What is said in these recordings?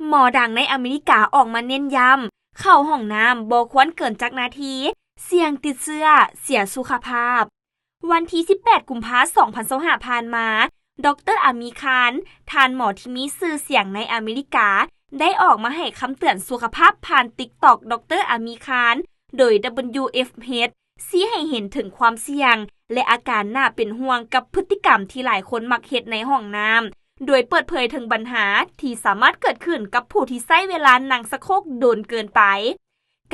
หมอดังในอเมริกาออกมาเน้นย้ำเข้าห้องน้ำบ่ควรเกินจักนาทีเสี่ยงติดเชื้อเสียสุขภาพวันที่18กุมภาพันธ์2025ผ่านมาดร.อามีคานทานหมอที่มีชื่อเสียงในอเมริกาได้ออกมาให้คำเตือนสุขภาพผ่าน TikTok ดร.อามีคานโดย WFH ชี้ให้เห็นถึงความเสี่ยงและอาการน่าเป็นห่วงกับพฤติกรรมที่หลายคนมักเฮ็ดในห้องน้ำโดยเปิดเผยถึงปัญหาที่สามารถเกิดขึ้นกับผู้ที่ใช้เวลานั่งสะโครกโดนเกินไป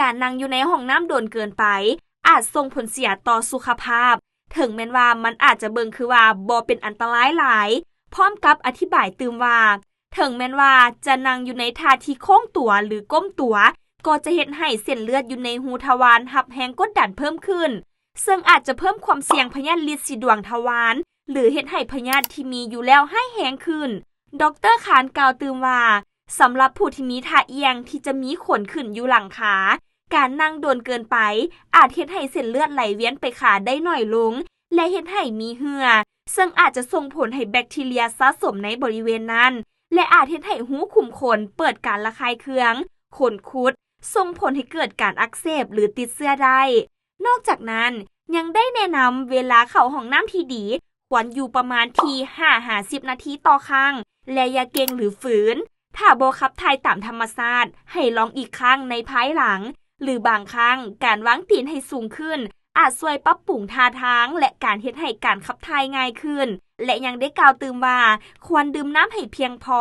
การนั่งอยู่ในห้องน้ำโดนเกินไปอาจส่งผลเสียต่อสุขภาพถึงแม้ว่ามันอาจจะเบิ่งคือว่าบ่เป็นอันตรายหลายพร้อมกับอธิบายตื่มว่าถึงแม้ว่าจะนั่งอยู่ในท่าที่โค้งตัวหรือก้มตัวก็จะเฮ็ดให้เส้นเลือดอยู่ในหูทวารรับแรงกดดันเพิ่มขึ้นซึ่งอาจจะเพิ่มความเสี่ยงพยาธิลินสีดวงทวารหรือเฮ็ดให้พยาธิที่มีอยู่แล้วให้แรงขึ้นดร.คานกล่าวตื่มว่าสำหรับผู้ที่มีท่าเอียงที่จะมีขนขึ้นอยู่หลังขาการนั่งโดนเกินไปอาจเฮ็ดให้เส้นเลือดไหลเวียนไปขาได้น้อยลงและเฮ็ดให้มีเหงื่อซึ่งอาจจะส่งผลให้แบคทีเรียสะสมในบริเวณนั้นและอาจเฮ็ดให้หูขุมขนเปิดการระคายเคืองขนคุดส่งผลให้เกิดการอักเสบหรือติดเชื้อได้นอกจากนั้นยังได้แนะนำเวลาเข้าห้องน้ำที่ดีควรอยู่ประมาณที่5-10 นาทีต่อครั้งและอย่าเกร็งหรือฝืนถ้าบ่ขับถ่ายตามธรรมชาติให้ลองอีกครั้งในภายหลังหรือบางครั้งการวางตีนให้สูงขึ้นอาจช่วยปรับปรุงท่าทางและการเฮ็ดให้การขับถ่ายง่ายขึ้นและยังได้กล่าวตื่มว่าควรดื่มน้ำให้เพียงพอ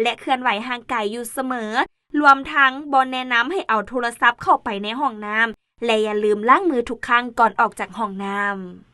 และเคลื่อนไหวห่างกายอยู่เสมอรวมทั้งบ่แนะนำให้เอาโทรศัพท์เข้าไปในห้องน้ำและอย่าลืมล้างมือทุกครั้งก่อนออกจากห้องน้ำ